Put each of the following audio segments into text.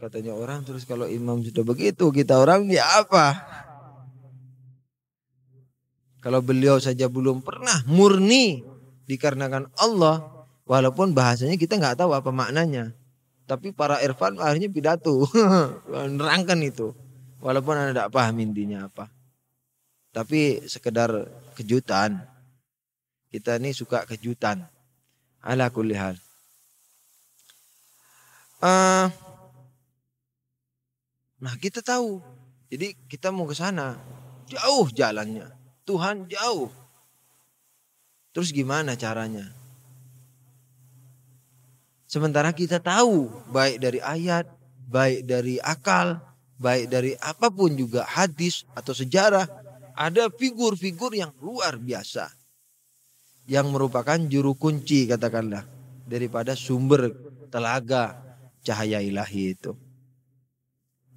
katanya orang, terus kalau imam sudah begitu kita orang ya apa? Kalau beliau saja belum pernah murni dikarenakan Allah, walaupun bahasanya kita nggak tahu apa maknanya, tapi para irfan akhirnya pidato nerangkan itu, walaupun anda tidak paham intinya apa. Tapi sekedar kejutan, kita ini suka kejutan. Ala kulli hal. Nah kita tahu, jadi kita mau ke sana, jauh jalannya, Tuhan jauh. Terus gimana caranya? Sementara kita tahu, baik dari ayat, baik dari akal, baik dari apapun juga hadis atau sejarah, ada figur-figur yang luar biasa, yang merupakan juru kunci katakanlah, daripada sumber telaga cahaya ilahi itu.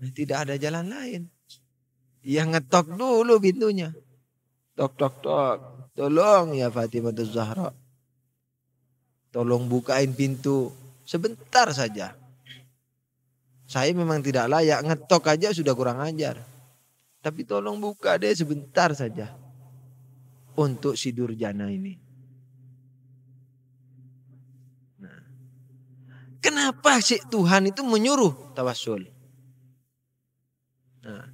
Tidak ada jalan lain. Yang ngetok dulu pintunya. Tok tok tok. Tolong ya Fatimah Zahra. Tolong bukain pintu sebentar saja. Saya memang tidak layak, ngetok aja sudah kurang ajar. Tapi tolong buka deh sebentar saja. Untuk si Durjana ini. Nah, kenapa sih Tuhan itu menyuruh tawassul? Nah,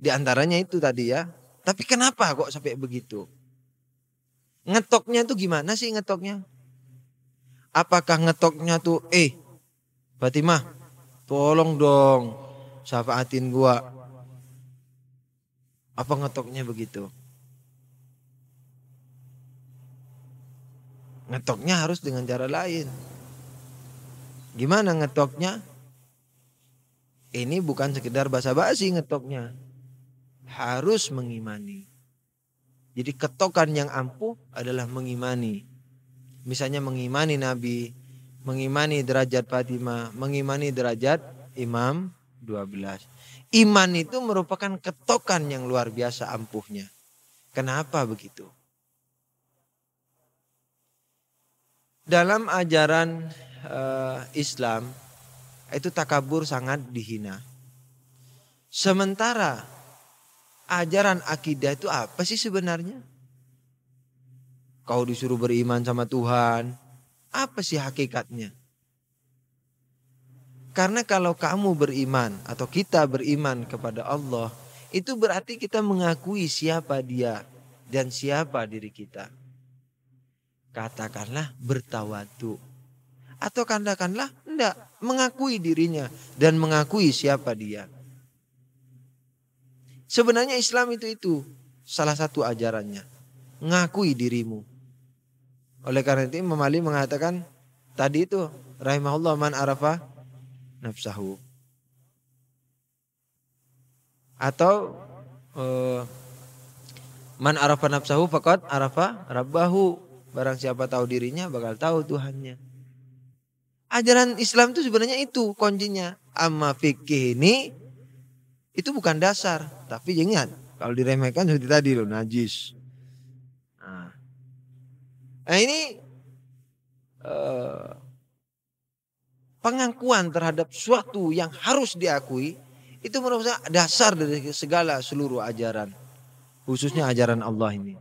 di antaranya itu tadi ya. Tapi kenapa kok sampai begitu? Ngetoknya tuh gimana sih ngetoknya? Apakah ngetoknya tuh Fatimah, tolong dong syafaatin gua. Apa ngetoknya begitu? Ngetoknya harus dengan cara lain. Gimana ngetoknya? Ini bukan sekedar basa-basi ngetoknya. Harus mengimani. Jadi ketokan yang ampuh adalah mengimani. Misalnya mengimani Nabi, mengimani derajat Fatimah, mengimani derajat Imam 12. Iman itu merupakan ketokan yang luar biasa ampuhnya. Kenapa begitu? Dalam ajaran Islam itu takabur sangat dihina. Sementara ajaran akidah itu apa sih sebenarnya? Kau disuruh beriman sama Tuhan, apa sih hakikatnya? Karena kalau kamu beriman atau kita beriman kepada Allah, itu berarti kita mengakui siapa Dia dan siapa diri kita. Katakanlah bertawadu. Atau katakanlah enggak, mengakui dirinya dan mengakui siapa dia. Sebenarnya Islam itu salah satu ajarannya. Ngakui dirimu. Oleh karena itu Imam Ali mengatakan tadi itu rahimahullah man arafa nafsahu. Atau man arafa nafsahu faqad arafa rabbahu. Barang siapa tahu dirinya bakal tahu Tuhannya. Ajaran Islam itu sebenarnya itu kuncinya. Amma fikih ini itu bukan dasar. Tapi ingat, kalau diremehkan seperti tadi loh, najis. Nah ini pengakuan terhadap suatu yang harus diakui. Itu merupakan dasar dari segala seluruh ajaran. Khususnya ajaran Allah ini.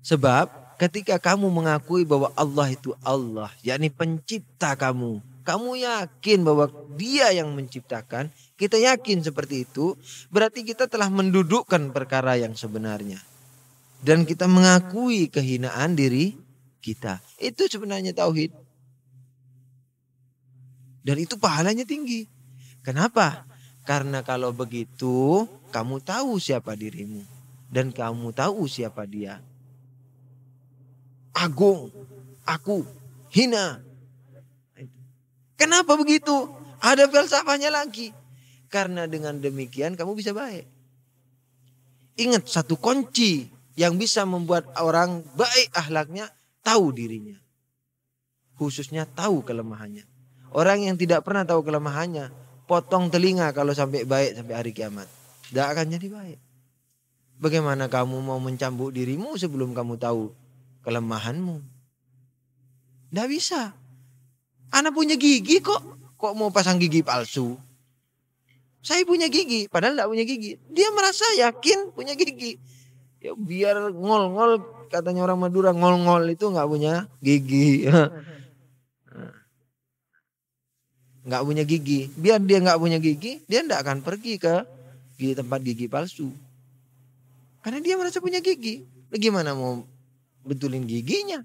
Sebab ketika kamu mengakui bahwa Allah itu Allah, yakni pencipta kamu. Kamu yakin bahwa Dia yang menciptakan, kita yakin seperti itu, berarti kita telah mendudukkan perkara yang sebenarnya. Dan kita mengakui kehinaan diri kita. Itu sebenarnya tauhid. Dan itu pahalanya tinggi. Kenapa? Karena kalau begitu, kamu tahu siapa dirimu. Dan kamu tahu siapa Dia. Agung, aku, hina. Kenapa begitu? Ada falsafahnya lagi. Karena dengan demikian kamu bisa baik. Ingat satu kunci yang bisa membuat orang baik akhlaknya, tahu dirinya. Khususnya tahu kelemahannya. Orang yang tidak pernah tahu kelemahannya, potong telinga kalau sampai baik sampai hari kiamat. Tidak akan jadi baik. Bagaimana kamu mau mencambuk dirimu sebelum kamu tahu kelemahanmu? Tidak bisa. Anak punya gigi kok. Kok mau pasang gigi palsu? Saya punya gigi, padahal enggak punya gigi. Dia merasa yakin punya gigi. Ya biar ngol-ngol, katanya orang Madura, ngol-ngol itu enggak punya gigi. Enggak punya gigi. Biar dia enggak punya gigi, dia enggak akan pergi ke tempat gigi palsu. Karena dia merasa punya gigi. Bagaimana mau betulin giginya?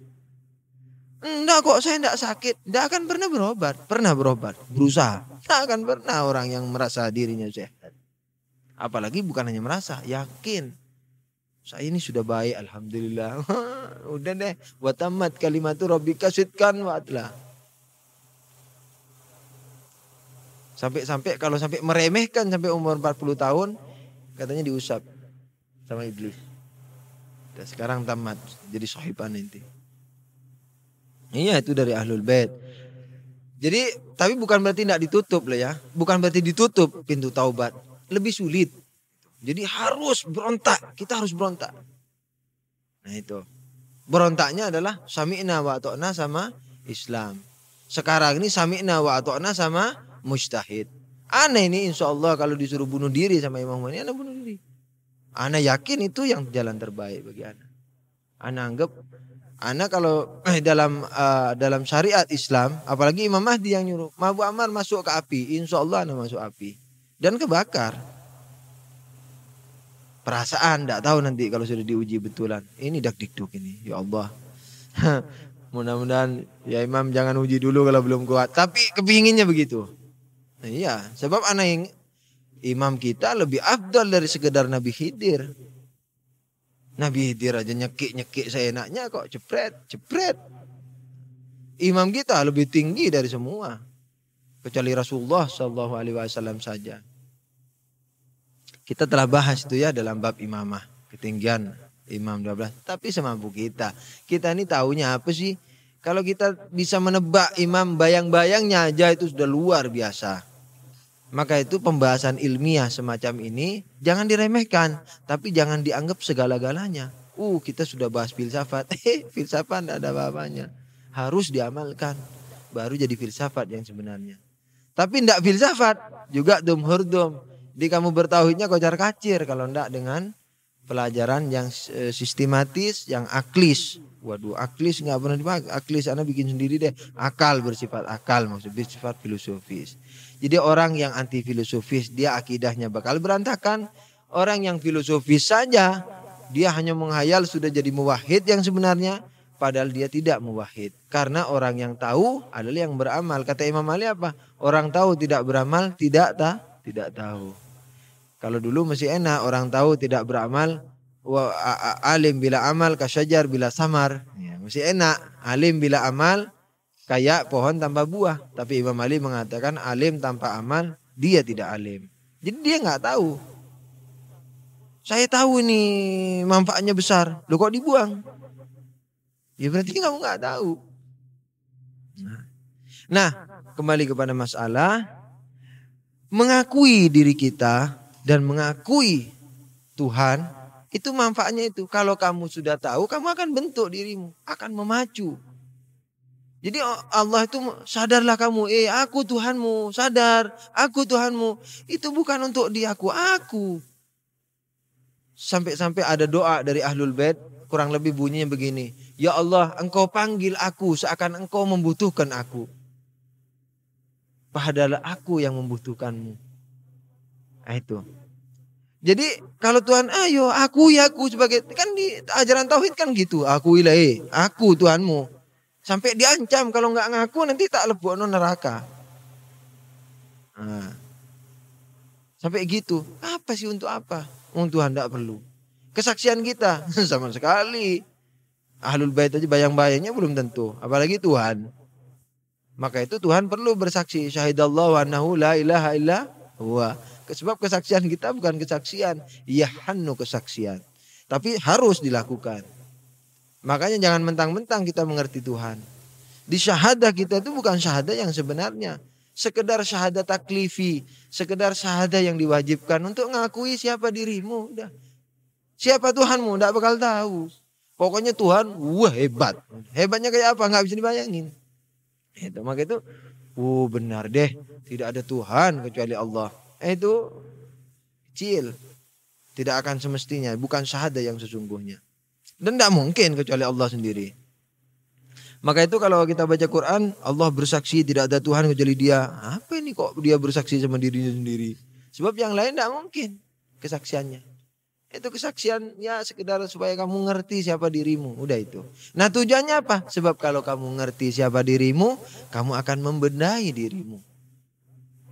Enggak kok, saya enggak sakit. Enggak akan pernah berobat. Pernah berobat, berusaha. Enggak akan pernah orang yang merasa dirinya sehat. Apalagi bukan hanya merasa, yakin. Saya ini sudah baik, alhamdulillah. Udah deh, wa tamat kalimatu rabbika sidqan wa adla. Sampai kalau sampai meremehkan sampai umur 40 tahun, katanya diusap sama iblis. Dan sekarang tamat, jadi sahiban nanti. Iya, itu dari Ahlul Bait. Jadi, tapi bukan berarti tidak ditutup lah ya. Bukan berarti ditutup pintu taubat. Lebih sulit. Jadi harus berontak. Kita harus berontak. Nah itu. Berontaknya adalah sami'na wa ata'na sama Islam. Sekarang ini sami'na wa ata'na sama mujtahid. Aneh ini insya Allah kalau disuruh bunuh diri sama Imam Mani, ana bunuh diri. Ana yakin itu yang jalan terbaik bagi ana. Ana anggap ana kalau dalam syariat Islam, apalagi Imam Mahdi yang nyuruh, Abu Ammar masuk ke api, insya Allah ana masuk api dan kebakar. Perasaan enggak tahu nanti kalau sudah diuji betulan. Ini dak-dikduk ini, ya Allah. Mudah-mudahan ya Imam jangan uji dulu kalau belum kuat. Tapi kepinginnya begitu. Nah, iya, sebab anak yang imam kita lebih afdal dari sekedar Nabi Khidir. Nabi Khidir aja nyekik-nyekik seenaknya kok, jepret. Imam kita lebih tinggi dari semua. Kecuali Rasulullah SAW saja. Kita telah bahas itu ya dalam bab imamah. Ketinggian imam 12. Tapi semampu kita. Kita ini taunya apa sih? Kalau kita bisa menebak imam bayang-bayangnya aja itu sudah luar biasa. Maka itu pembahasan ilmiah semacam ini jangan diremehkan. Tapi jangan dianggap segala-galanya. Kita sudah bahas filsafat. Filsafat tidak ada apa-apanya. Harus diamalkan. Baru jadi filsafat yang sebenarnya. Tapi tidak filsafat. Juga dum-hurdum. Jadi kamu bertauhidnya kocar-kacir. Kalau tidak dengan pelajaran yang sistematis, yang aklis. Waduh, aklis nggak pernah dipakai. Aklis Anda bikin sendiri deh. Akal bersifat akal, maksudnya bersifat filosofis. Jadi orang yang anti filosofis dia akidahnya bakal berantakan. Orang yang filosofis saja dia hanya menghayal sudah jadi muwahhid yang sebenarnya, padahal dia tidak muwahhid. Karena orang yang tahu adalah yang beramal. Kata Imam Ali apa? Orang tahu tidak beramal tidak tahu. Kalau dulu masih enak orang tahu tidak beramal. Alim bila amal kasyajar bila samar. Ya, masih enak. Alim bila amal kayak pohon tanpa buah. Tapi Imam Ali mengatakan alim tanpa amal dia tidak alim. Jadi dia nggak tahu. Saya tahu ini manfaatnya besar. Loh kok dibuang? Ya berarti kamu nggak tahu. Nah, kembali kepada masalah mengakui diri kita dan mengakui Tuhan. Itu manfaatnya itu. Kalau kamu sudah tahu, kamu akan bentuk dirimu. Akan memacu. Jadi Allah itu sadarlah kamu. Aku Tuhanmu. Sadar. Aku Tuhanmu. Itu bukan untuk diaku. Aku. Sampai-sampai ada doa dari Ahlul Bait. Kurang lebih bunyinya begini. Ya Allah, engkau panggil aku seakan engkau membutuhkan aku. Padahal aku yang membutuhkanmu. Nah itu. Jadi kalau Tuhan ayo aku sebagai kan di ajaran tauhid kan gitu, akuilah aku Tuhanmu. Sampai diancam kalau nggak ngaku nanti tak lebokno neraka. Nah, sampai gitu. Apa sih untuk apa? Untuk Tuhan tidak perlu. Kesaksian kita sama sekali. Ahlul Bait aja bayang-bayangnya belum tentu, apalagi Tuhan. Maka itu Tuhan perlu bersaksi syahidallahu annahu la ilaha illa huwa. Sebab kesaksian kita bukan kesaksian yahanu kesaksian. Tapi harus dilakukan. Makanya jangan mentang-mentang kita mengerti Tuhan. Di syahadah kita itu bukan syahadah yang sebenarnya. Sekedar syahadah taklifi. Sekedar syahadah yang diwajibkan untuk mengakui siapa dirimu. Udah. Siapa Tuhanmu tidak bakal tahu. Pokoknya Tuhan wah hebat. Hebatnya kayak apa nggak bisa dibayangin. Itu, maka itu Oh benar deh, tidak ada Tuhan kecuali Allah. Itu kecil, tidak akan semestinya, bukan syahadah yang sesungguhnya. Dan tidak mungkin kecuali Allah sendiri. Maka itu kalau kita baca Quran, Allah bersaksi tidak ada Tuhan kecuali Dia. Apa ini kok Dia bersaksi sama dirinya sendiri? Sebab yang lain tidak mungkin kesaksiannya. Itu kesaksian ya sekedar supaya kamu ngerti siapa dirimu. Udah itu. Nah tujuannya apa? Sebab kalau kamu ngerti siapa dirimu, kamu akan membenahi dirimu.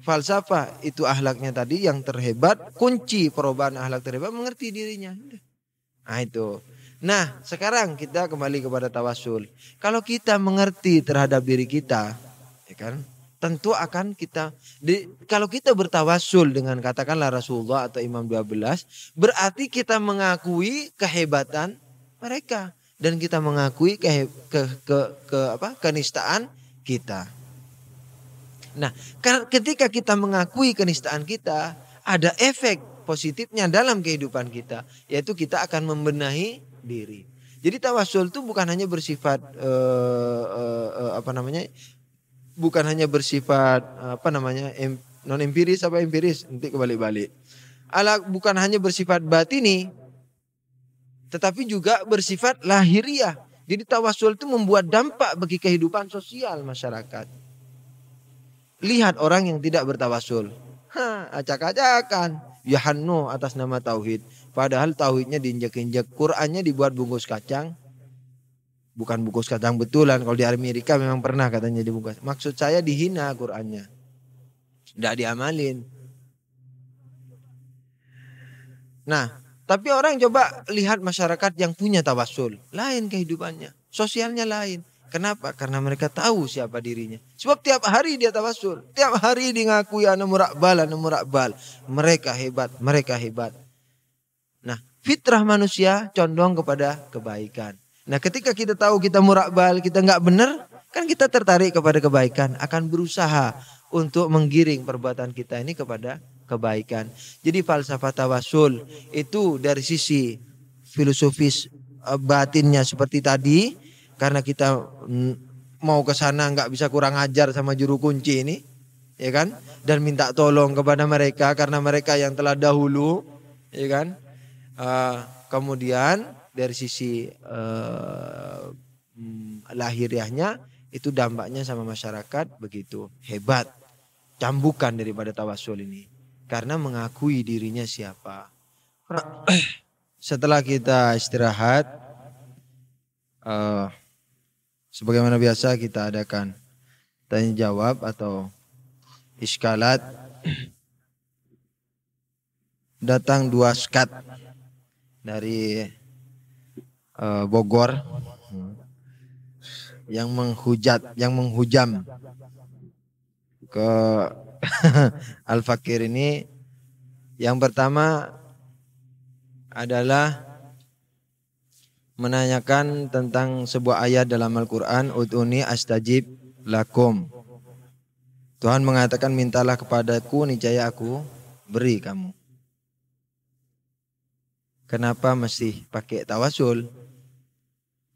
Falsafah itu ahlaknya tadi yang terhebat. Kunci perubahan ahlak terhebat mengerti dirinya. Nah itu. Nah sekarang kita kembali kepada tawasul. Kalau kita mengerti terhadap diri kita, ya kan, tentu akan kita, kalau kita bertawasul dengan katakanlah Rasulullah atau Imam 12, berarti kita mengakui kehebatan mereka. Dan kita mengakui kenistaan kita. Nah ketika kita mengakui kenistaan kita, ada efek positifnya dalam kehidupan kita. Yaitu kita akan membenahi diri. Jadi tawasul itu bukan hanya bersifat bukan hanya bersifat non empiris apa empiris, nanti kebalik-balik. Bukan hanya bersifat batini, tetapi juga bersifat lahiriah. Jadi tawasul itu membuat dampak bagi kehidupan sosial masyarakat. Lihat orang yang tidak bertawasul, acak-acakan, yahannu atas nama tauhid. Padahal tauhidnya diinjak-injak, Qur'annya dibuat bungkus kacang. Bukan bungkus kacang betulan. Kalau di Amerika memang pernah katanya dibungkus. Maksud saya dihina Qur'annya. Tidak diamalin. Nah, tapi orang coba lihat masyarakat yang punya tawasul. Lain kehidupannya. Sosialnya lain. Kenapa? Karena mereka tahu siapa dirinya. Sebab tiap hari dia tawasul. Tiap hari dia ngakui ana murakbal. Mereka hebat, mereka hebat. Nah, fitrah manusia condong kepada kebaikan. Nah, ketika kita tahu kita murakbal, kita nggak benar, kan kita tertarik kepada kebaikan, akan berusaha untuk menggiring perbuatan kita ini kepada kebaikan. Jadi falsafah tawasul itu dari sisi filosofis batinnya seperti tadi, karena kita mau ke sana nggak bisa kurang ajar sama juru kunci ini, ya kan? Dan minta tolong kepada mereka karena mereka yang telah dahulu, ya kan? Kemudian dari sisi lahiriahnya itu dampaknya sama masyarakat begitu hebat, cambukan daripada tawasul ini karena mengakui dirinya siapa. Setelah kita istirahat, sebagaimana biasa kita adakan tanya jawab atau iskalat. Datang 2 skat dari Bogor yang menghujam ke Al-Fakir ini. Yang pertama adalah menanyakan tentang sebuah ayat dalam Al-Quran, ud'uni astajib lakum. Tuhan mengatakan mintalah kepadaku niscaya aku beri kamu. Kenapa mesti pakai tawasul?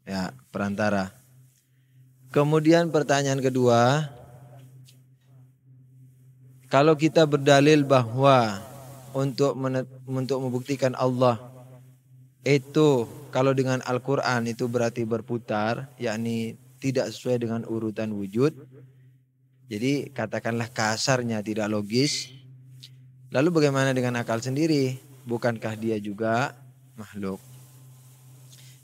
Ya, perantara. Kemudian pertanyaan kedua, kalau kita berdalil bahwa untuk membuktikan Allah itu kalau dengan Al-Quran itu berarti berputar, yakni tidak sesuai dengan urutan wujud. Jadi katakanlah kasarnya tidak logis. Lalu bagaimana dengan akal sendiri? Bukankah dia juga makhluk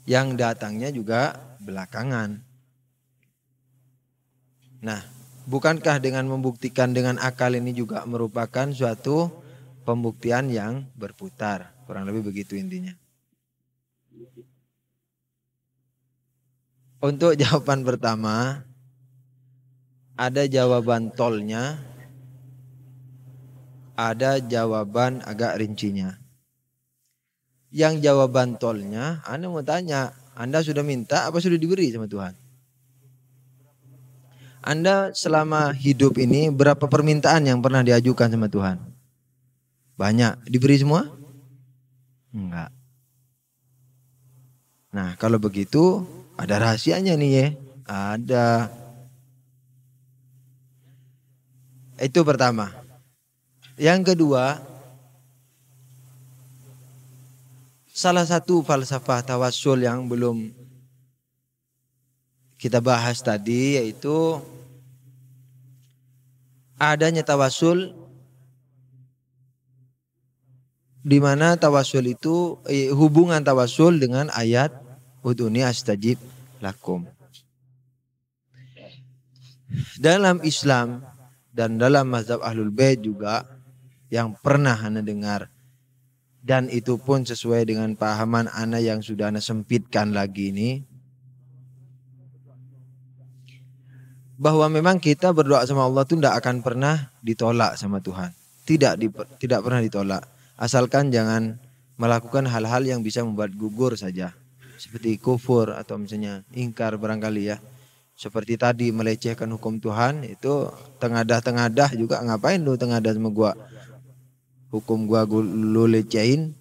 yang datangnya juga belakangan? Nah, bukankah dengan membuktikan dengan akal ini juga merupakan suatu pembuktian yang berputar? Kurang lebih begitu intinya. Untuk jawaban pertama, ada jawaban tolnya, ada jawaban agak rincinya. Yang jawaban tolnya, Anda mau tanya, Anda sudah minta apa sudah diberi sama Tuhan? Anda selama hidup ini berapa permintaan yang pernah diajukan sama Tuhan? Banyak, diberi semua? Enggak. Nah kalau begitu ada rahasianya nih ya. Ada. Itu pertama. Yang kedua, salah satu falsafah tawassul yang belum kita bahas tadi yaitu adanya tawassul di mana tawassul itu hubungan tawassul dengan ayat ud'uni astajib lakum. Dalam Islam dan dalam mazhab Ahlul Bait juga yang pernah ana dengar dan itu pun sesuai dengan pahaman ana yang sudah ana sempitkan lagi ini, bahwa memang kita berdoa sama Allah itu tidak akan pernah ditolak sama Tuhan. Tidak pernah ditolak. Asalkan jangan melakukan hal-hal yang bisa membuat gugur saja. Seperti kufur atau misalnya ingkar barangkali ya. Seperti tadi melecehkan hukum Tuhan itu tengadah-tengadah juga, ngapain lu tengadah sama gua? Hukum gua lu lecehin.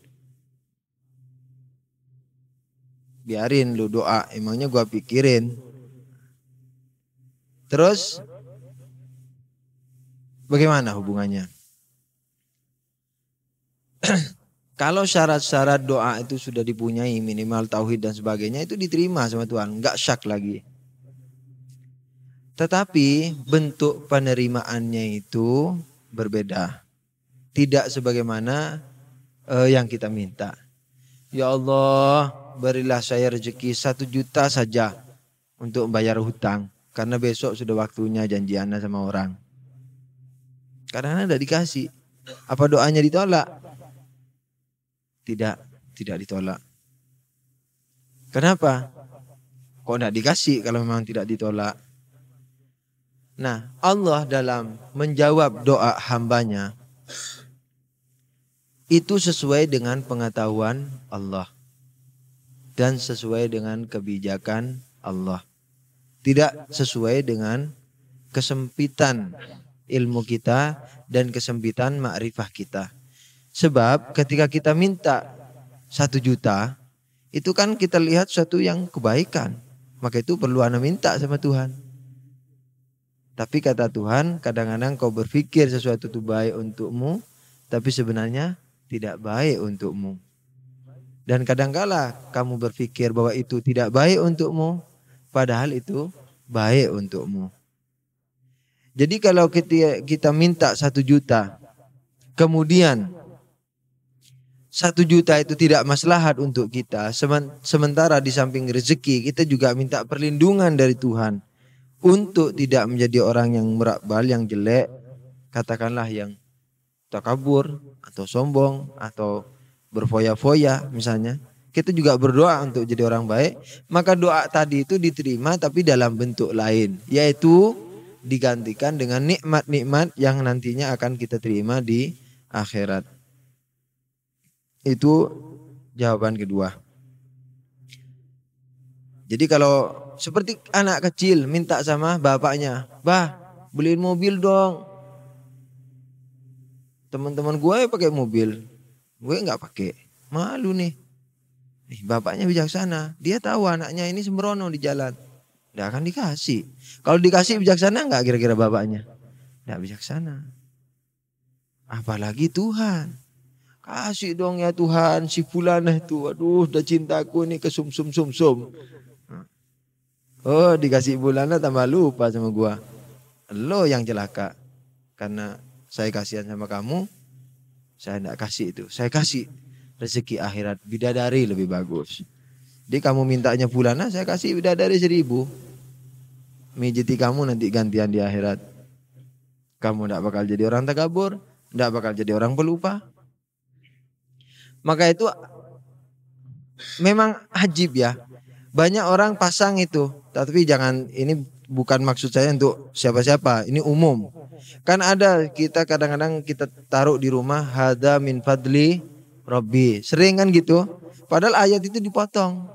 Biarin lu doa, emangnya gua pikirin. Terus bagaimana hubungannya? Kalau syarat-syarat doa itu sudah dipunyai, minimal tauhid dan sebagainya, itu diterima sama Tuhan, enggak syak lagi. Tetapi bentuk penerimaannya itu berbeda. Tidak sebagaimana yang kita minta. Ya Allah, berilah saya rezeki 1 juta saja untuk membayar hutang. Karena besok sudah waktunya janjian sama orang. Karena udah dikasih. Apa doanya ditolak? Tidak ditolak. Kenapa? Kok enggak dikasih kalau memang tidak ditolak? Nah, Allah dalam menjawab doa hambanya itu sesuai dengan pengetahuan Allah dan sesuai dengan kebijakan Allah. Tidak sesuai dengan kesempitan ilmu kita dan kesempitan makrifah kita. Sebab ketika kita minta 1 juta, itu kan kita lihat suatu yang kebaikan. Maka itu perlu ana minta sama Tuhan. Tapi kata Tuhan, kadang-kadang kau berpikir sesuatu itu baik untukmu, tapi sebenarnya tidak baik untukmu. Dan kadangkala kamu berpikir bahwa itu tidak baik untukmu, padahal itu baik untukmu. Jadi kalau kita minta 1 juta, kemudian 1 juta itu tidak maslahat untuk kita, sementara di samping rezeki kita juga minta perlindungan dari Tuhan untuk tidak menjadi orang yang merakbal, yang jelek, katakanlah yang takabur atau sombong atau berfoya-foya misalnya. Kita juga berdoa untuk jadi orang baik, maka doa tadi itu diterima tapi dalam bentuk lain, yaitu digantikan dengan nikmat-nikmat yang nantinya akan kita terima di akhirat. Itu jawaban kedua. Jadi kalau seperti anak kecil minta sama bapaknya, "Bah, beliin mobil dong." Teman-teman gue pakai mobil, gue nggak pakai, malu nih. Bapaknya bijaksana, dia tahu anaknya ini sembrono di jalan, nggak akan dikasih. Kalau dikasih bijaksana nggak kira-kira bapaknya? Nggak bijaksana. Apalagi Tuhan, kasih dong ya Tuhan si fulanah itu, aduh udah cintaku nih ke sum-sum. Oh dikasih bulannya tambah lupa sama gua. Lo yang celaka, karena saya kasihan sama kamu, saya nggak kasih itu, saya kasih rezeki akhirat, bidadari lebih bagus. Jadi kamu mintanya bulana, saya kasih bidadari 1000. Mijiti kamu nanti gantian di akhirat. Kamu tidak bakal jadi orang takabur, tidak bakal jadi orang pelupa. Maka itu memang ajib ya. Banyak orang pasang itu, tapi jangan, ini bukan maksud saya untuk siapa-siapa, ini umum. Kan ada kita kadang-kadang kita taruh di rumah, hada min fadli Rabbi, sering kan gitu. Padahal ayat itu dipotong.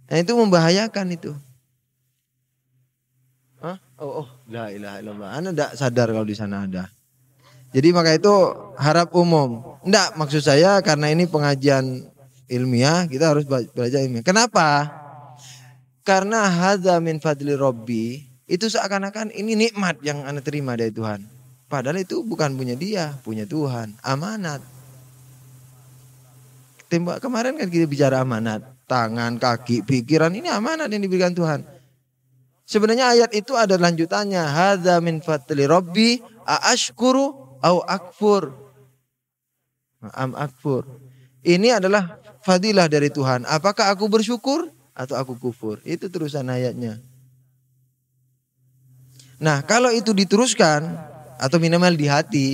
Nah itu membahayakan itu. Hah? La ilaha illallah. Anda tidak sadar kalau di sana ada. Jadi maka itu harap umum. Enggak, maksud saya karena ini pengajian ilmiah, kita harus belajar ilmiah. Kenapa? Karena hadza min fadli Rabbi Itu seakan-akan ini nikmat yang Anda terima dari Tuhan. Padahal itu bukan punya dia, punya Tuhan. Amanat. Kemarin kan kita bicara amanat. Tangan, kaki, pikiran, ini amanat yang diberikan Tuhan. Sebenarnya ayat itu ada lanjutannya. Hadza min fadli rabbi aashkuru au akfur. Am akfur. Ini adalah fadilah dari Tuhan. Apakah aku bersyukur atau aku kufur? Itu terusan ayatnya. Nah, kalau itu diteruskan atau minimal di hati,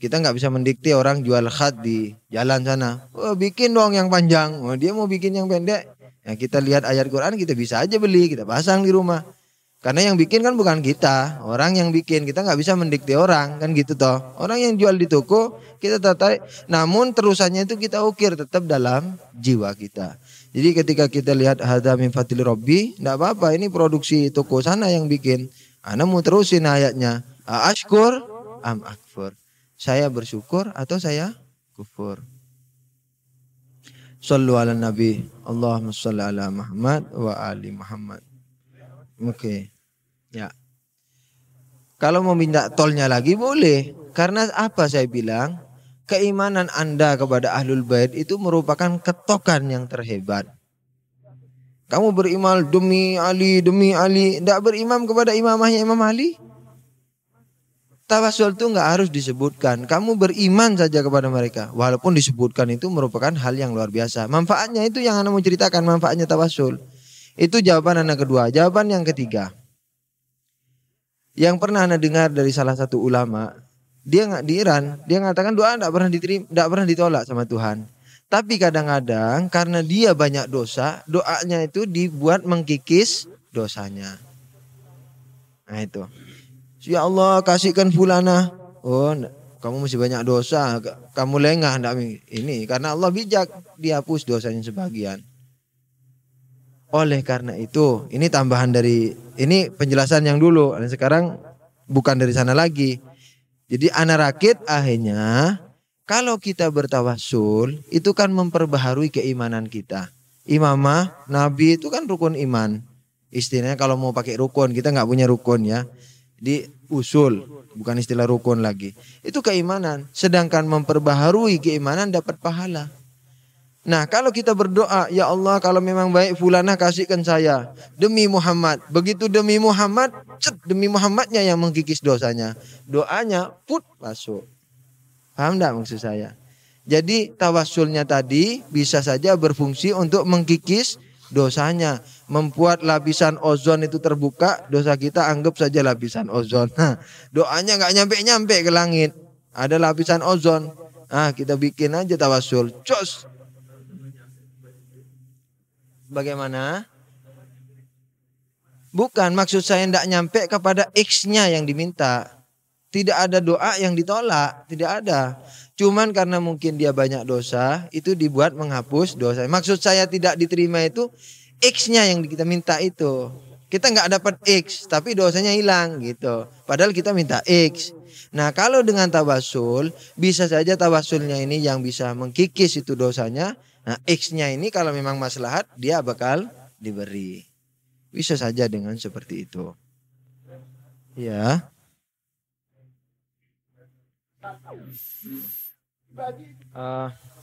kita nggak bisa mendikte orang jual khat di jalan sana. Oh, bikin dong yang panjang. Oh, dia mau bikin yang pendek. Ya, kita lihat ayat Quran, kita bisa aja beli, kita pasang di rumah. Karena yang bikin kan bukan kita, orang yang bikin. Kita nggak bisa mendikte orang, kan gitu toh. Orang yang jual di toko kita tertarik. Namun terusannya itu kita ukir tetap dalam jiwa kita. Jadi ketika kita lihat hadza min fadli rabbi, enggak apa-apa, ini produksi toko sana yang bikin. Ana mau terusin ayatnya. Ashkur am akfur. Saya bersyukur atau saya kufur. Shallu ala nabi. Allahumma shalli ala Muhammad wa ali Muhammad. Oke. Ya. Kalau mau minta tolnya lagi boleh. Karena apa saya bilang? Keimanan Anda kepada Ahlul Bait itu merupakan ketokan yang terhebat. Kamu beriman demi Ali, demi Ali. Tidak berimam kepada imamahnya Imam Ali. Tawasul itu nggak harus disebutkan. Kamu beriman saja kepada mereka. Walaupun disebutkan itu merupakan hal yang luar biasa. Manfaatnya itu yang Anda mau ceritakan. Manfaatnya tawasul. Itu jawaban Anda kedua. Jawaban yang ketiga. Yang pernah Anda dengar dari salah satu ulama. Dia nggak di Iran. Dia mengatakan doa tidak pernah diterima, tidak pernah ditolak sama Tuhan. Tapi kadang-kadang karena dia banyak dosa. Doanya itu dibuat mengkikis dosanya. Nah itu. Ya Allah kasihkan fulana. Oh, kamu masih banyak dosa. Kamu lengah enggak ini karena Allah bijak, dihapus dosanya sebagian. Oleh karena itu, ini tambahan dari ini penjelasan yang dulu. Dan sekarang bukan dari sana lagi. Jadi ana rakit akhirnya kalau kita bertawassul itu kan memperbaharui keimanan kita. Imamah Nabi itu kan rukun iman. Istilahnya kalau mau pakai rukun, kita nggak punya rukun ya. Di usul, bukan istilah rukun lagi. Itu keimanan. Sedangkan memperbaharui keimanan dapat pahala. Nah kalau kita berdoa, ya Allah kalau memang baik fulanah kasihkan saya. Demi Muhammad. Begitu demi Muhammad, demi Muhammadnya yang mengkikis dosanya. Doanya put masuk. Paham enggak maksud saya? Jadi tawassulnya tadi bisa saja berfungsi untuk mengkikis dosanya, membuat lapisan ozon itu terbuka, dosa kita anggap saja lapisan ozon. Nah, doanya nggak nyampe ke langit, ada lapisan ozon. Nah, kita bikin aja tawassul. Cos. Bagaimana? Bukan, maksud saya tidak nyampe kepada X-nya yang diminta. Tidak ada doa yang ditolak, tidak ada. Cuman karena mungkin dia banyak dosa, itu dibuat menghapus dosa. Maksud saya tidak diterima itu X-nya yang kita minta itu. Kita nggak dapat X, tapi dosanya hilang gitu. Padahal kita minta X. Nah kalau dengan tawasul, bisa saja tawasulnya ini yang bisa mengkikis itu dosanya. Nah X-nya ini kalau memang maslahat, dia bakal diberi. Bisa saja dengan seperti itu. Ya.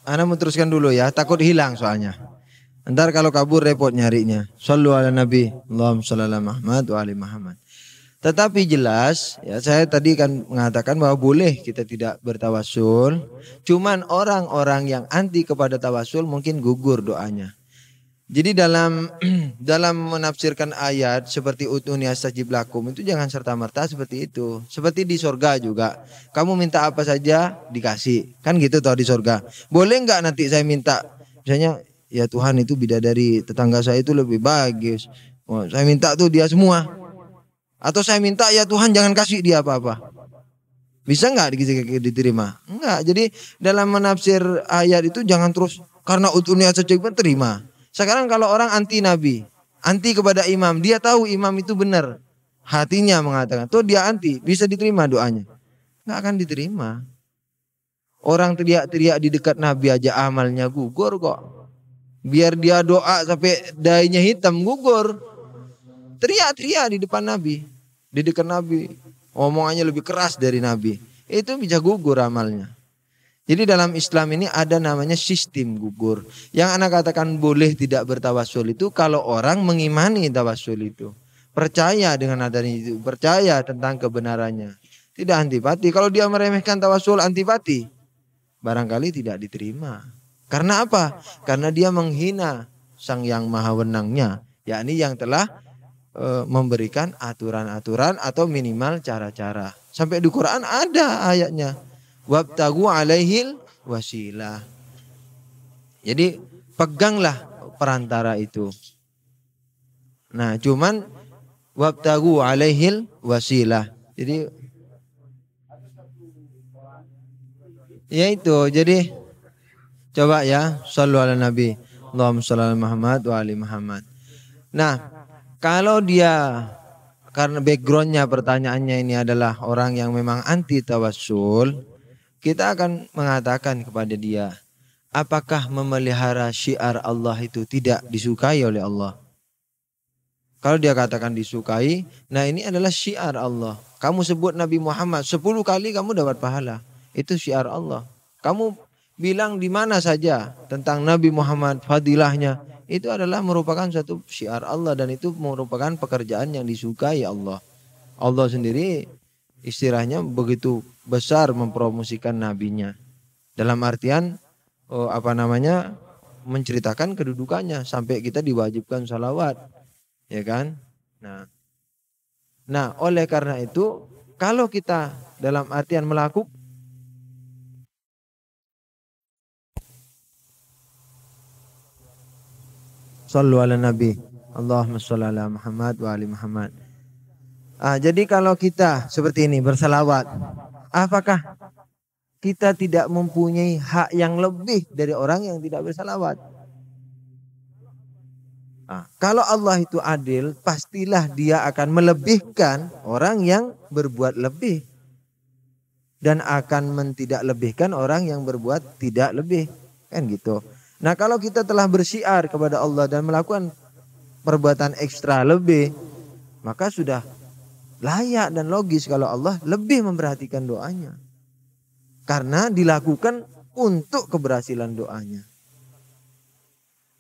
Ana mau teruskan dulu ya, takut hilang soalnya. Ntar kalau kabur repot nyarinya. Shallu ala nabi, Allahumma shalli ala Muhammad wa ali Muhammad. Tetapi jelas, ya saya tadi kan mengatakan bahwa boleh kita tidak bertawasul. Cuman orang-orang yang anti kepada tawasul mungkin gugur doanya. Jadi dalam menafsirkan ayat seperti utuni astajib lakum itu jangan serta-merta seperti itu. Seperti di surga juga. Kamu minta apa saja dikasih. Kan gitu toh di surga. Boleh enggak nanti saya minta misalnya ya Tuhan itu bidadari tetangga saya itu lebih bagus. Oh, saya minta tuh dia semua. Atau saya minta ya Tuhan jangan kasih dia apa-apa. Bisa enggak diterima? Enggak. Jadi dalam menafsir ayat itu jangan terus karena utuni astajib terima. Sekarang kalau orang anti Nabi, anti kepada imam, dia tahu imam itu benar. Hatinya mengatakan, tuh dia anti, bisa diterima doanya? Nggak akan diterima. Orang teriak-teriak di dekat Nabi aja amalnya gugur kok. Biar dia doa sampai dainya hitam gugur. teriak-teriak di depan Nabi, di dekat Nabi, omongannya lebih keras dari Nabi, itu bisa gugur amalnya. Jadi dalam Islam ini ada namanya sistem gugur. Yang anak katakan boleh tidak bertawasul itu kalau orang mengimani tawasul itu. Percaya dengan adanya itu, percaya tentang kebenarannya. Tidak antipati. Kalau dia meremehkan tawasul antipati, barangkali tidak diterima. Karena apa? Karena dia menghina Sang Yang Maha Wenangnya, yakni yang telah memberikan aturan-aturan atau minimal cara-cara. Sampai di Quran ada ayatnya. Wabtagu alaihil wasilah. Jadi peganglah perantara itu. Nah, cuman wabtagu alaihil wasilah. Jadi ya itu. Jadi coba ya, shallu ala nabi. Allahumma shalli ala Muhammad wa ali Muhammad. Nah, kalau dia karena backgroundnya pertanyaannya ini adalah orang yang memang anti tawassul, kita akan mengatakan kepada dia, apakah memelihara syiar Allah itu tidak disukai oleh Allah? Kalau dia katakan disukai, nah ini adalah syiar Allah. Kamu sebut Nabi Muhammad 10 kali kamu dapat pahala. Itu syiar Allah. Kamu bilang di mana saja tentang Nabi Muhammad, fadilahnya, itu adalah merupakan satu syiar Allah dan itu merupakan pekerjaan yang disukai Allah. Allah sendiri istilahnya begitu besar mempromosikan nabinya. Dalam artian menceritakan kedudukannya sampai kita diwajibkan salawat, ya kan? Nah, oleh karena itu kalau kita dalam artian melakukan Sallu ala Nabi. Allahumma sholli ala Muhammad wa ali Muhammad. Jadi kalau kita seperti ini bersalawat, apakah kita tidak mempunyai hak yang lebih dari orang yang tidak bersalawat? Kalau Allah itu adil, pastilah dia akan melebihkan orang yang berbuat lebih. Dan akan tidak lebihkan orang yang berbuat tidak lebih. Kan gitu. Nah kalau kita telah bersyiar kepada Allah dan melakukan perbuatan ekstra lebih, maka sudah layak dan logis kalau Allah lebih memperhatikan doanya. Karena dilakukan untuk keberhasilan doanya.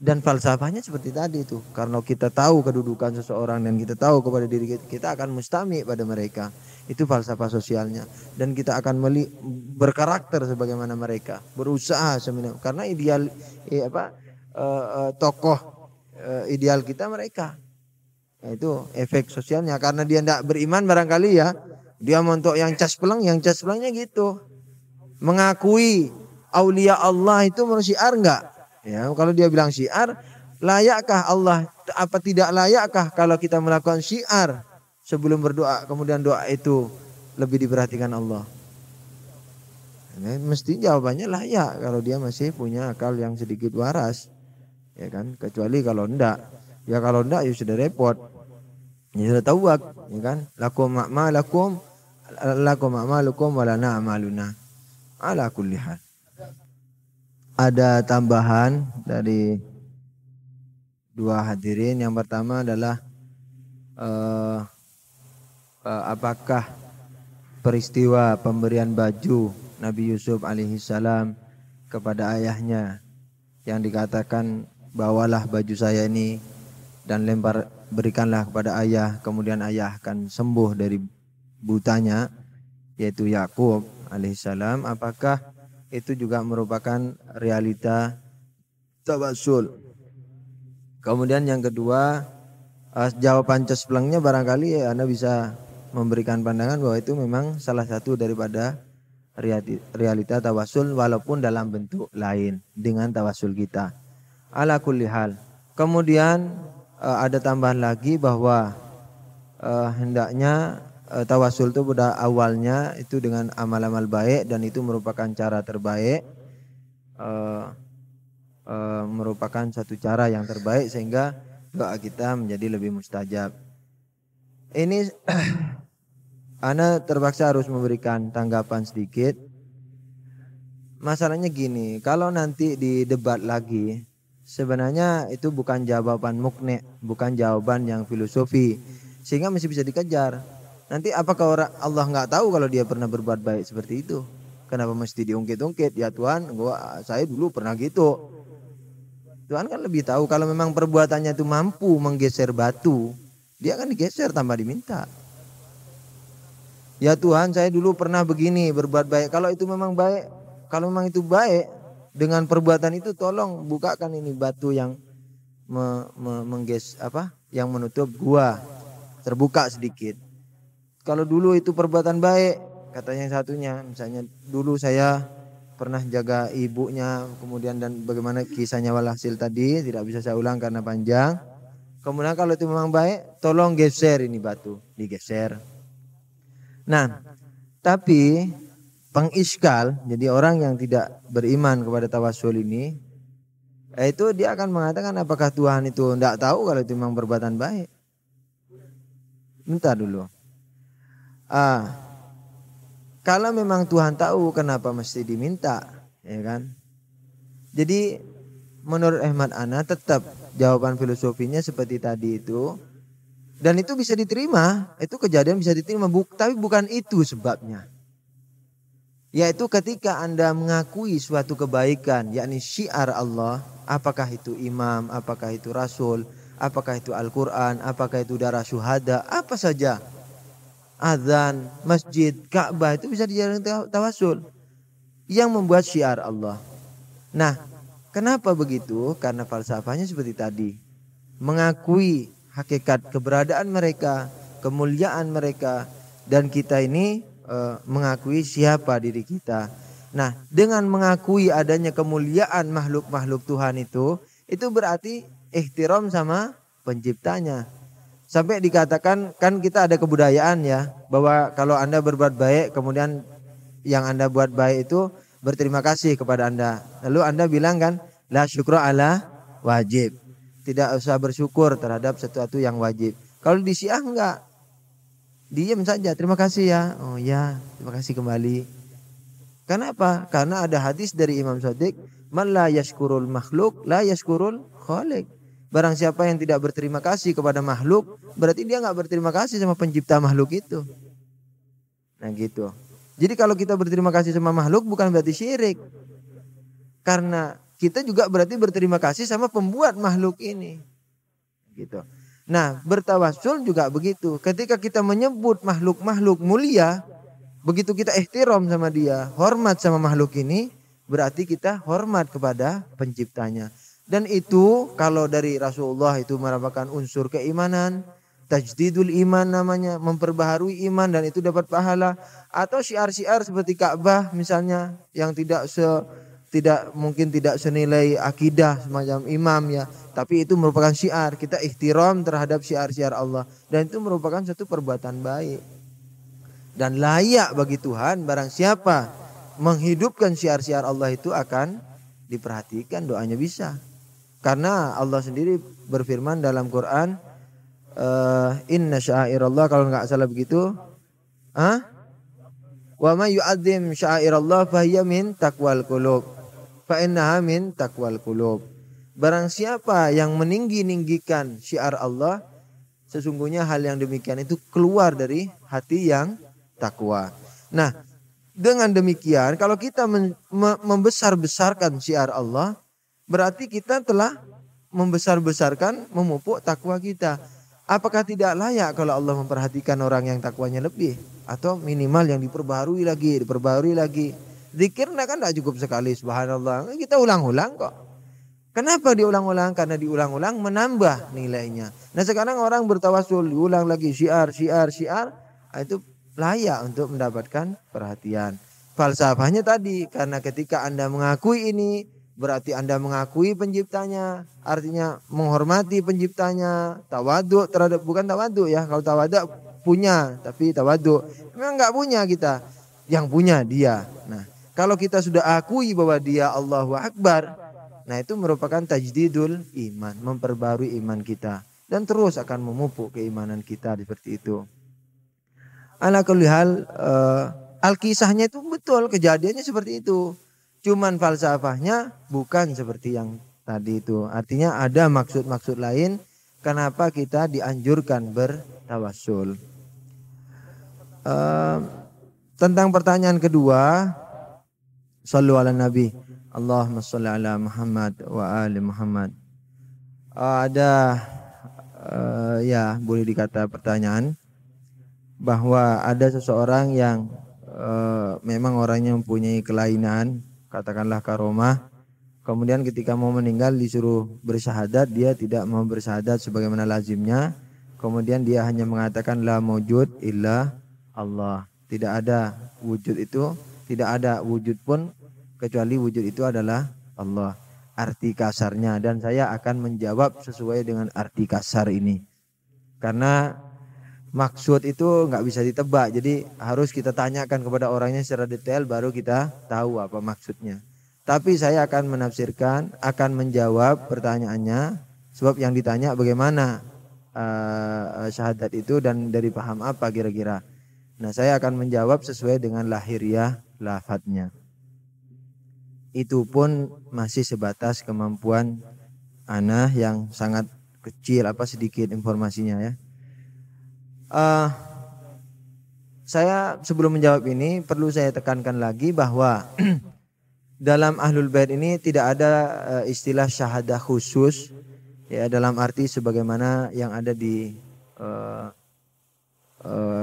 Dan falsafahnya seperti tadi itu. Karena kita tahu kedudukan seseorang dan kita tahu kepada diri kita, kita akan mustami pada mereka. Itu falsafah sosialnya. Dan kita akan berkarakter sebagaimana mereka. Berusaha sebenarnya. Karena ideal tokoh ideal kita mereka. Nah, itu efek sosialnya. Karena dia tidak beriman barangkali ya. Dia montok yang casplangnya gitu. Mengakui aulia Allah itu menurut syiar enggak? Ya, kalau dia bilang syiar, layakkah Allah, apa tidak layakkah kalau kita melakukan syiar sebelum berdoa, kemudian doa itu lebih diperhatikan Allah? Nah, mesti jawabannya layak kalau dia masih punya akal yang sedikit waras, ya kan? Kecuali kalau enggak, ya kalau enggak ya sudah repot, ya sudah tawak, ya kan? Lakum a'malukum walana a'maluna ala kulli hal. Ada tambahan dari dua hadirin. Yang pertama adalah apakah peristiwa pemberian baju Nabi Yusuf alaihissalam kepada ayahnya yang dikatakan bawalah baju saya ini dan berikanlah kepada ayah, kemudian ayah akan sembuh dari butanya, yaitu Yakub alaihissalam, apakah itu juga merupakan realita tawassul? Kemudian yang kedua, jawaban cesplengnya barangkali Anda bisa memberikan pandangan bahwa itu memang salah satu daripada realita tawassul walaupun dalam bentuk lain dengan tawassul kita. Ala kulli hal. Kemudian ada tambahan lagi bahwa hendaknya tawassul itu pada awalnya itu dengan amal-amal baik dan itu merupakan cara terbaik, merupakan satu cara yang terbaik sehingga doa kita menjadi lebih mustajab. Ini Ana terpaksa harus memberikan tanggapan sedikit. Masalahnya gini, kalau nanti di debat lagi sebenarnya itu bukan jawaban mukne, bukan jawaban yang filosofi, sehingga masih bisa dikejar. Nanti apakah orang Allah nggak tahu kalau dia pernah berbuat baik seperti itu? Kenapa mesti diungkit-ungkit? Ya Tuhan, saya dulu pernah gitu. Tuhan kan lebih tahu. Kalau memang perbuatannya itu mampu menggeser batu, dia akan digeser tanpa diminta. Ya Tuhan, saya dulu pernah begini berbuat baik. Kalau itu memang baik, kalau memang itu baik, dengan perbuatan itu tolong bukakan ini batu yang yang menutup gua, terbuka sedikit. Kalau dulu itu perbuatan baik, katanya yang satunya, misalnya dulu saya pernah jaga ibunya, kemudian dan bagaimana kisahnya walhasil tadi tidak bisa saya ulang karena panjang. Kemudian kalau itu memang baik, tolong geser ini batu, digeser. Nah, tapi pengiskal, jadi orang yang tidak beriman kepada tawasul ini, itu dia akan mengatakan apakah Tuhan itu tidak tahu kalau itu memang perbuatan baik. Bentar dulu. Kalau memang Tuhan tahu, kenapa mesti diminta, ya kan? Jadi menurut Ahmad Ana tetap jawaban filosofinya seperti tadi itu, dan itu bisa diterima, itu kejadian bisa diterima, tapi bukan itu sebabnya. Yaitu ketika Anda mengakui suatu kebaikan, yakni syiar Allah, apakah itu imam, apakah itu rasul, apakah itu Al-Quran, apakah itu darah syuhada, apa saja. Azan, masjid, Ka'bah itu bisa dijadikan tawasul yang membuat syiar Allah. Nah, kenapa begitu? Karena falsafahnya seperti tadi. Mengakui hakikat keberadaan mereka, kemuliaan mereka, dan kita ini mengakui siapa diri kita. Nah, dengan mengakui adanya kemuliaan makhluk-makhluk Tuhan itu berarti ihtiram sama penciptanya. Sampai dikatakan, kan kita ada kebudayaan ya, bahwa kalau Anda berbuat baik, kemudian yang Anda buat baik itu berterima kasih kepada Anda. Lalu Anda bilang kan, la syukra ala wajib. Tidak usah bersyukur terhadap sesuatu yang wajib. Kalau di Syiah enggak. Diam saja, terima kasih ya. Oh ya, terima kasih kembali. Kenapa? Karena ada hadis dari Imam Shadiq, man la yashkurul makhluk, la yashkurul khaliq. Barang siapa yang tidak berterima kasih kepada makhluk, berarti dia nggak berterima kasih sama pencipta makhluk itu. Nah gitu. Jadi kalau kita berterima kasih sama makhluk bukan berarti syirik. Karena kita juga berarti berterima kasih sama pembuat makhluk ini. Gitu. Nah, bertawasul juga begitu. Ketika kita menyebut makhluk-makhluk mulia, begitu kita ihtiram sama dia, hormat sama makhluk ini, berarti kita hormat kepada penciptanya. Dan itu kalau dari Rasulullah itu merupakan unsur keimanan, tajdidul iman namanya, memperbaharui iman dan itu dapat pahala. Atau syiar-syiar seperti Ka'bah misalnya yang tidak mungkin tidak senilai akidah semacam imam ya, tapi itu merupakan syiar. Kita ihtiram terhadap syiar-syiar Allah dan itu merupakan satu perbuatan baik. Dan layak bagi Tuhan barang siapa menghidupkan syiar-syiar Allah itu akan diperhatikan, doanya bisa. Karena Allah sendiri berfirman dalam Quran, inna sya'airallah, kalau enggak salah begitu, wa may yu'azzim sya'airallah fahiya min taqwal qulub fa innaha min taqwal qulub. Barang siapa yang meninggi-ninggikan syiar Allah, sesungguhnya hal yang demikian itu keluar dari hati yang takwa. Nah, dengan demikian kalau kita membesar-besarkan syiar Allah, berarti kita telah membesar-besarkan, memupuk takwa kita. Apakah tidak layak kalau Allah memperhatikan orang yang takwanya lebih? Atau minimal yang diperbarui lagi. Zikirnya kan tidak cukup sekali, subhanallah. Kita ulang-ulang kok. Kenapa diulang-ulang? Karena diulang-ulang menambah nilainya. Nah sekarang orang bertawasul, diulang lagi syiar. Itu layak untuk mendapatkan perhatian. Falsafahnya tadi, karena ketika Anda mengakui ini, berarti Anda mengakui penciptanya, artinya menghormati penciptanya, tawaduk terhadap, bukan tawaduk ya, kalau tawaduk punya, tapi tawaduk memang enggak punya kita, yang punya dia. Nah, kalau kita sudah akui bahwa dia Allahu Akbar, nah itu merupakan tajdidul iman, memperbarui iman kita dan terus akan memupuk keimanan kita seperti itu. Ala kulli hal, al-kisahnya itu betul, kejadiannya seperti itu. Cuman falsafahnya bukan seperti yang tadi itu. Artinya ada maksud-maksud lain kenapa kita dianjurkan bertawassul. Tentang pertanyaan kedua, shallu ala nabi, Allahumma shalli ala Muhammad wa ali Muhammad. Ada ya boleh dikata pertanyaan bahwa ada seseorang yang memang orangnya mempunyai kelainan, katakanlah karomah. Kemudian ketika mau meninggal disuruh bersyahadat, dia tidak mau bersyahadat sebagaimana lazimnya. Kemudian dia hanya mengatakan la mawjud illa Allah. Tidak ada wujud itu, tidak ada wujud pun kecuali wujud itu adalah Allah. Arti kasarnya, dan saya akan menjawab sesuai dengan arti kasar ini. Karena maksud itu nggak bisa ditebak, jadi harus kita tanyakan kepada orangnya secara detail baru kita tahu apa maksudnya. Tapi saya akan menafsirkan, akan menjawab pertanyaannya, sebab yang ditanya bagaimana syahadat itu dan dari paham apa kira-kira. Nah, saya akan menjawab sesuai dengan lahiriah lafadznya. Itu pun masih sebatas kemampuan ana yang sangat kecil, sedikit informasinya ya. Saya sebelum menjawab ini perlu saya tekankan lagi bahwa dalam Ahlul Bait ini tidak ada istilah syahadah khusus ya, dalam arti sebagaimana yang ada di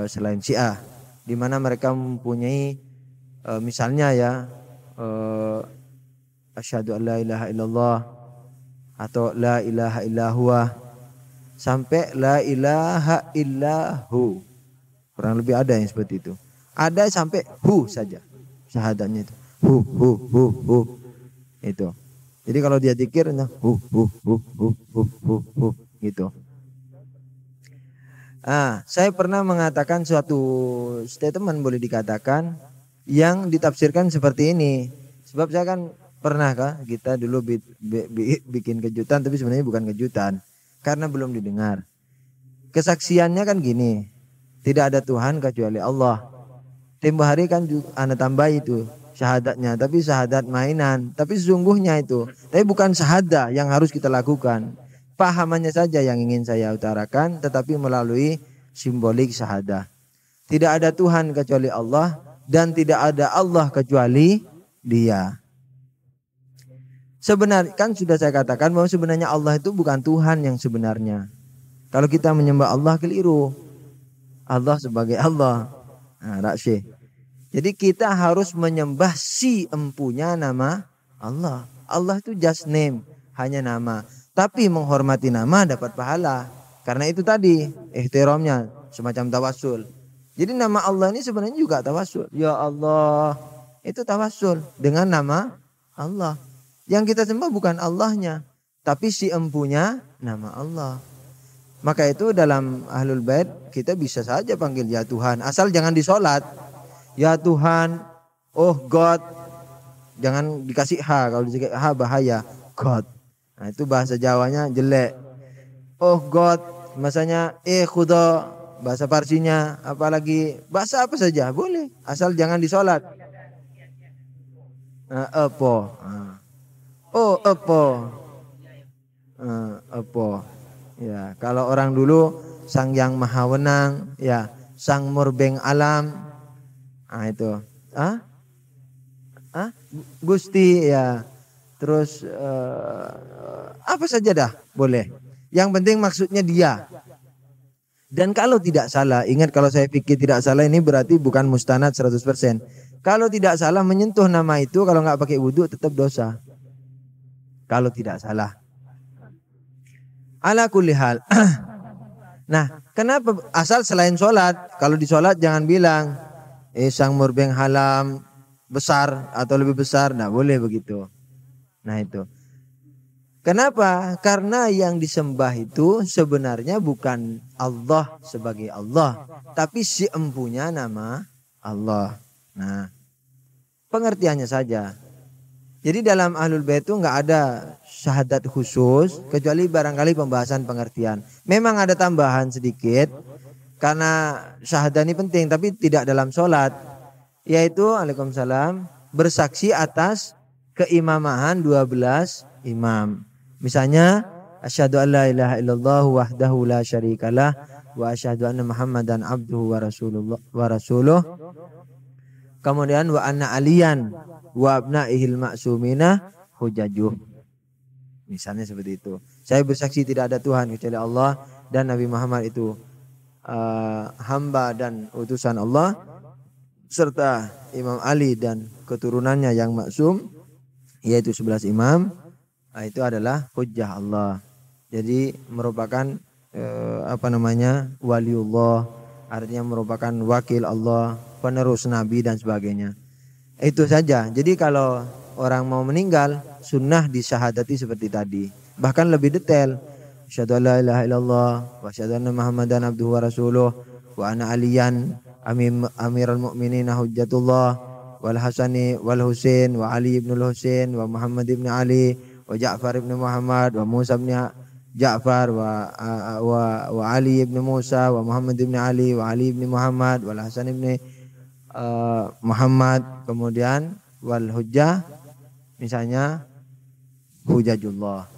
selain Syiah, di mana mereka mempunyai misalnya ya asyhadu an la ilaha illallah atau la ilaha illallah sampai la ilaha illahu. Kurang lebih ada yang seperti itu. Ada sampai hu saja syahadatnya itu. Hu. Itu. Jadi kalau dia zikir hu gitu. Saya pernah mengatakan suatu statement boleh dikatakan yang ditafsirkan seperti ini. Sebab saya kan pernah kita dulu bikin kejutan, tapi sebenarnya bukan kejutan karena belum didengar. Kesaksiannya kan gini, tidak ada Tuhan kecuali Allah. Tempo hari kan Anda tambah itu syahadatnya, tapi syahadat mainan, tapi sesungguhnya itu, tapi bukan syahadah yang harus kita lakukan. Pahamannya saja yang ingin saya utarakan, tetapi melalui simbolik syahadah. Tidak ada Tuhan kecuali Allah dan tidak ada Allah kecuali Dia. Sebenarnya kan sudah saya katakan bahwa sebenarnya Allah itu bukan Tuhan yang sebenarnya. Kalau kita menyembah Allah keliru. Allah sebagai Allah. Rasyih. Jadi kita harus menyembah si empunya nama Allah. Allah itu just name, hanya nama. Tapi menghormati nama dapat pahala. Karena itu tadi ihtiramnya semacam tawassul. Jadi nama Allah ini sebenarnya juga tawassul. Ya Allah, itu tawassul dengan nama Allah. Yang kita sembah bukan Allahnya, tapi si empunya nama Allah. Maka itu dalam Ahlul Bait kita bisa saja panggil ya Tuhan, asal jangan disolat. Ya Tuhan, oh God, jangan dikasih H, kalau dikasih H bahaya. God, nah itu bahasa Jawanya jelek. Oh God, masanya khuda, bahasa Parsinya, apalagi bahasa apa saja boleh, asal jangan disolat. Apa? Oh apa? Ya, kalau orang dulu Sang Yang Maha Wenang, ya, Sang Murbeng Alam. Itu. Gusti ya. Terus apa saja dah boleh. Yang penting maksudnya Dia. Dan kalau tidak salah, ingat kalau saya pikir tidak salah ini berarti bukan mustanad 100%. Kalau tidak salah menyentuh nama itu kalau nggak pakai wudhu tetap dosa. Kalau tidak salah. Ala kulli hal. Nah, kenapa asal selain sholat? Kalau di sholat jangan bilang Sang Murbeng Halam besar atau lebih besar. Nah boleh begitu. Nah itu. Kenapa? Karena yang disembah itu sebenarnya bukan Allah sebagai Allah, tapi si empunya nama Allah. Nah, pengertiannya saja. Jadi dalam Ahlul Bait itu nggak ada syahadat khusus kecuali barangkali pembahasan pengertian. Memang ada tambahan sedikit karena syahadat ini penting tapi tidak dalam sholat, yaitu Waalaikumsalam bersaksi atas keimamahan 12 imam. Misalnya asyhadu an la ilaha illallah wahdahu la syarikalah wa asyhadu anna Muhammadan abduhu wa rasuluh. Kemudian wa anna aliyan wa abnaihil ma'sumina hujajuh. Misalnya seperti itu. Saya bersaksi tidak ada Tuhan kecuali Allah dan Nabi Muhammad itu hamba dan utusan Allah, serta Imam Ali dan keturunannya yang maksum yaitu 11 imam. Nah, itu adalah hujjah Allah. Jadi merupakan waliullah, artinya merupakan wakil Allah, penerus Nabi dan sebagainya. Itu saja. Jadi kalau orang mau meninggal, sunnah disyahadati seperti tadi. Bahkan lebih detail. Asyhadu an la ilaha illallah wa asyhadu anna Muhammadan abduhu wa rasuluh wa ana aliyan amirul mu'minin hujjatullah wal Hasani wal Husain wa Ali ibn Husain wa Muhammad ibn Ali wa Ja'far ibn Muhammad wa Musa ibn Ja'far wa Ali ibn Musa wa Muhammad ibn Ali wa Ali ibn Muhammad wal Hasan ibn Muhammad. Kemudian wal hujjah misalnya hujajullah,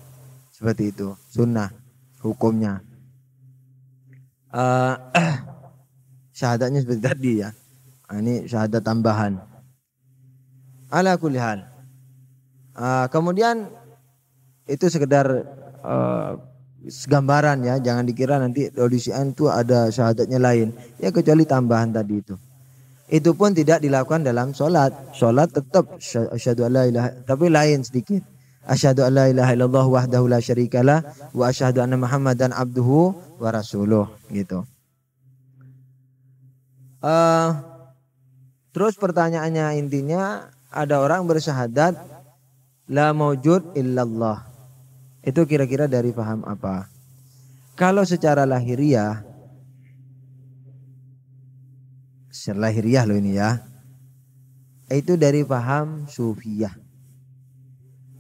seperti itu sunnah hukumnya. Syahadatnya seperti tadi ya. Ini syahadat tambahan. Ala kulli hal. Kemudian itu sekedar gambaran ya, jangan dikira nanti audisian itu ada syahadatnya lain. Ya kecuali tambahan tadi itu. Itu pun tidak dilakukan dalam sholat. Sholat tetap asyhadu an la ilaha, tapi lain sedikit. Asyhadu an la ilaha illallah wahdahu la syarikalah wa asyhadu anna Muhammadan abduhu wa rasuluh gitu. Terus pertanyaannya intinya ada orang bersyahadat la maujud illallah. Itu kira-kira dari paham apa? Kalau secara lahiriah loh ini ya. Itu dari paham sufiyah.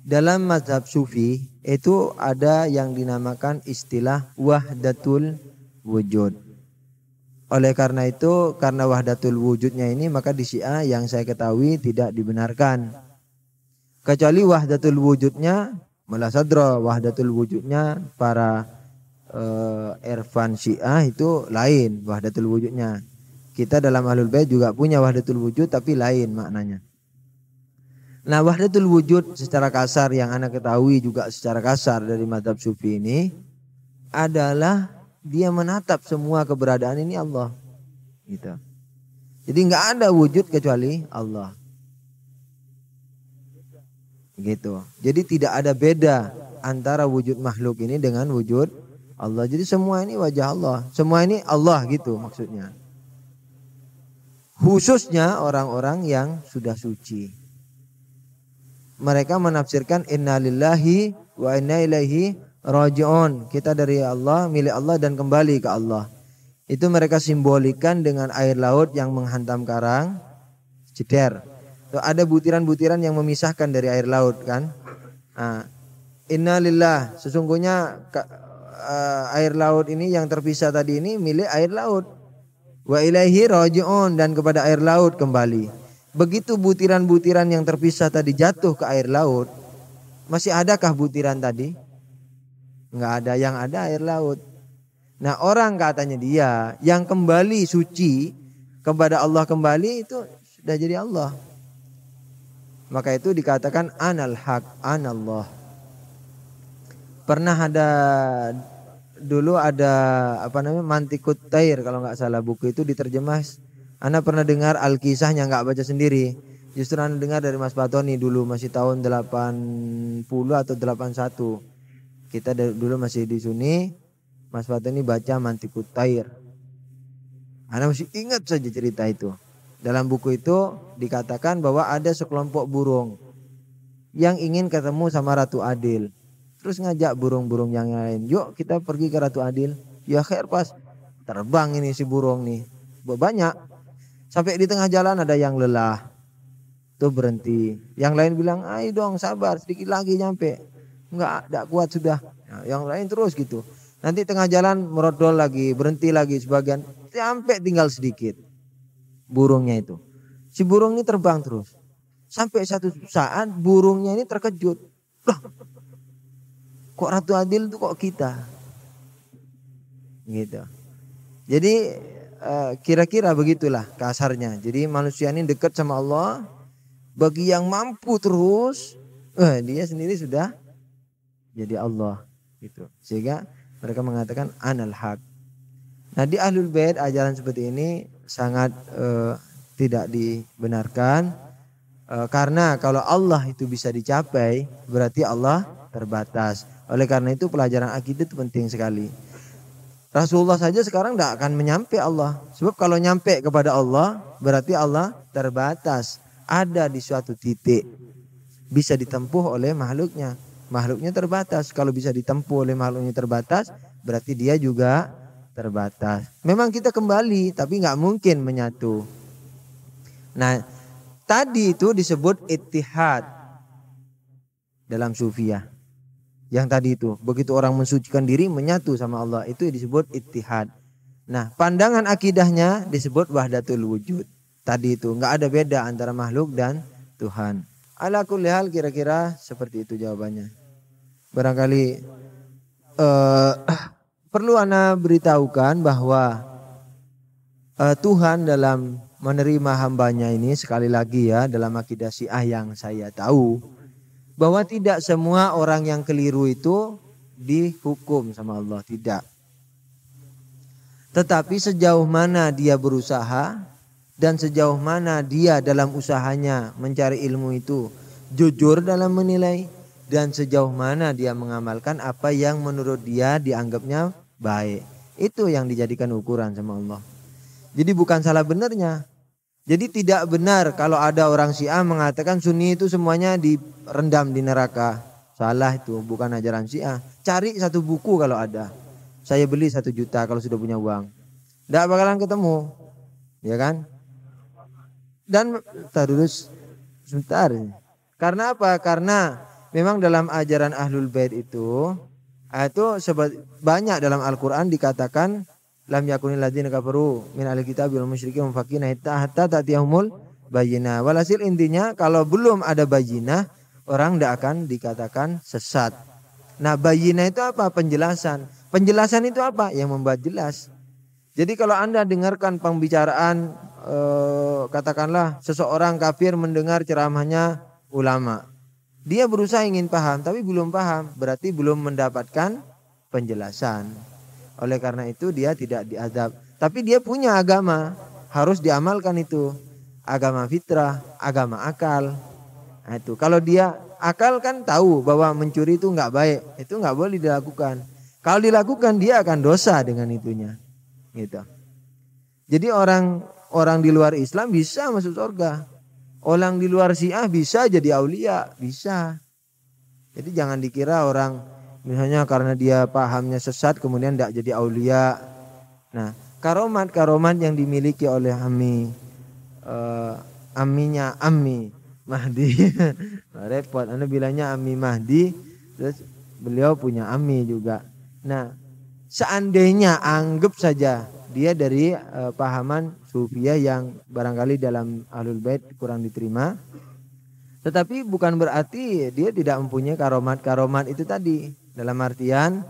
Dalam mazhab sufi itu ada yang dinamakan istilah wahdatul wujud. Oleh karena itu, karena wahdatul wujudnya ini, maka di Syiah yang saya ketahui tidak dibenarkan. Kecuali wahdatul wujudnya Mullah Sadra, wahdatul wujudnya para irfan Syiah itu lain wahdatul wujudnya. Kita dalam Ahlul Bait juga punya wahdatul wujud tapi lain maknanya. Nah, wahdatul wujud secara kasar yang Anda ketahui juga secara kasar dari mazhab sufi ini adalah dia menatap semua keberadaan ini Allah. Gitu. Jadi enggak ada wujud kecuali Allah. Gitu. Jadi tidak ada beda antara wujud makhluk ini dengan wujud Allah. Jadi semua ini wajah Allah. Semua ini Allah gitu maksudnya. Khususnya orang-orang yang sudah suci. Mereka menafsirkan innalillahi wa inna ilaihi raji'un. Kita dari Allah, milik Allah dan kembali ke Allah. Itu mereka simbolikan dengan air laut yang menghantam karang ceder. Ada butiran-butiran yang memisahkan dari air laut kan. Nah, innalillah, sesungguhnya air laut ini yang terpisah tadi ini milik air laut. Wa ilaihi raji'un, dan kepada air laut kembali. Begitu butiran-butiran yang terpisah tadi jatuh ke air laut, masih adakah butiran tadi? Enggak ada, yang ada air laut. Nah, orang katanya dia yang kembali suci kepada Allah kembali itu sudah jadi Allah. Maka itu dikatakan anal haq, anallah. Pernah dulu ada Mantikut Tair kalau nggak salah, buku itu diterjemah. Anda pernah dengar Al-Kisahnya, nggak baca sendiri. Justru Anda dengar dari Mas Batoni dulu masih tahun 80 atau 81. Kita dulu masih di Sunni. Mas Batoni baca Mantikut Tair. Anda masih ingat saja cerita itu. Dalam buku itu dikatakan bahwa ada sekelompok burung yang ingin ketemu sama Ratu Adil. Terus ngajak burung-burung yang lain, yuk kita pergi ke Ratu Adil. Ya khair, pas terbang ini si burung nih. Banyak. Sampai di tengah jalan ada yang lelah. Tuh berhenti. Yang lain bilang, ayo dong sabar sedikit lagi nyampe. Enggak kuat sudah. Nah, yang lain terus gitu. Nanti tengah jalan merodol lagi, berhenti lagi sebagian. Sampai tinggal sedikit. Burungnya itu. Si burung ini terbang terus. Sampai satu saat burungnya ini terkejut. Loh, Kok Ratu Adil itu kok kita? Gitu. Jadi kira-kira begitulah kasarnya. Jadi manusia ini dekat sama Allah. Bagi yang mampu terus, dia sendiri sudah jadi Allah. Gitu. Sehingga mereka mengatakan anal haq. Nah di Ahlul Bait ajaran seperti ini sangat tidak dibenarkan. Karena kalau Allah itu bisa dicapai, berarti Allah terbatas. Oleh karena itu pelajaran akidah itu penting sekali. Rasulullah saja sekarang tidak akan menyampai Allah. Sebab kalau nyampe kepada Allah, berarti Allah terbatas. Ada di suatu titik. Bisa ditempuh oleh makhluknya. Makhluknya terbatas. Kalau bisa ditempuh oleh makhluknya terbatas, berarti dia juga terbatas. Memang kita kembali, tapi nggak mungkin menyatu. Nah, tadi itu disebut ittihad dalam sufiyah. Yang tadi itu, begitu orang mensucikan diri menyatu sama Allah, itu disebut ittihad. Nah, pandangan akidahnya disebut wahdatul wujud. Tadi itu nggak ada beda antara makhluk dan Tuhan. Ala kulli hal kira-kira seperti itu jawabannya. Barangkali perlu ana beritahukan bahwa Tuhan dalam menerima hambanya ini, sekali lagi ya, dalam akidah Syiah yang saya tahu, bahwa tidak semua orang yang keliru itu dihukum sama Allah, tidak. Tetapi sejauh mana dia berusaha dan sejauh mana dia dalam usahanya mencari ilmu itu jujur dalam menilai, dan sejauh mana dia mengamalkan apa yang menurut dia dianggapnya baik, itu yang dijadikan ukuran sama Allah. Jadi bukan salah benarnya. Jadi tidak benar kalau ada orang Syiah mengatakan Sunni itu semuanya direndam di neraka. Salah, itu bukan ajaran Syiah. Cari satu buku kalau ada. Saya beli 1 juta kalau sudah punya uang. Tidak bakalan ketemu. Ya kan? Dan terus sebentar. Karena apa? Karena memang dalam ajaran Ahlul Bait itu banyak dalam Al-Quran dikatakan lam yakunil ladzina kafaru min ahli kitab wal musyrikin munfakina hatta ta'tiyahumul bayyinah. Walhasil intinya kalau belum ada bayyinah, orang tidak akan dikatakan sesat. Nah, bayyinah itu apa? Penjelasan. Penjelasan itu apa? Yang membuat jelas. Jadi kalau Anda dengarkan pembicaraan katakanlah seseorang kafir mendengar ceramahnya ulama. Dia berusaha ingin paham tapi belum paham, berarti belum mendapatkan penjelasan. Oleh karena itu dia tidak diazab. Tapi dia punya agama, harus diamalkan itu. Agama fitrah, agama akal. Nah, itu kalau dia akal kan tahu bahwa mencuri itu nggak baik, itu nggak boleh dilakukan. Kalau dilakukan dia akan dosa dengan itunya. Gitu. Jadi orang di luar Islam bisa masuk surga. Orang di luar Syiah bisa jadi aulia, bisa. Jadi jangan dikira orang misalnya karena dia pahamnya sesat kemudian tidak jadi aulia. Nah, karomat yang dimiliki oleh Amminya Ammi Mahdi. Repot, Anda bilangnya Ammi Mahdi, terus beliau punya Ammi juga. Nah, seandainya anggap saja dia dari pahaman Sufiyah yang barangkali dalam Ahlul Bait kurang diterima, tetapi bukan berarti dia tidak mempunyai karomat itu tadi. Dalam artian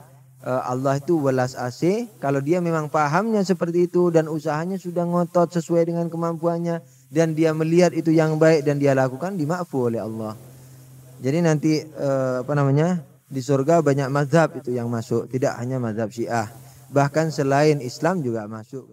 Allah itu welas asih, kalau dia memang pahamnya seperti itu dan usahanya sudah ngotot sesuai dengan kemampuannya dan dia melihat itu yang baik dan dia lakukan, dimaafkan oleh Allah. Jadi nanti di surga banyak mazhab itu yang masuk, tidak hanya mazhab Syiah, bahkan selain Islam juga masuk.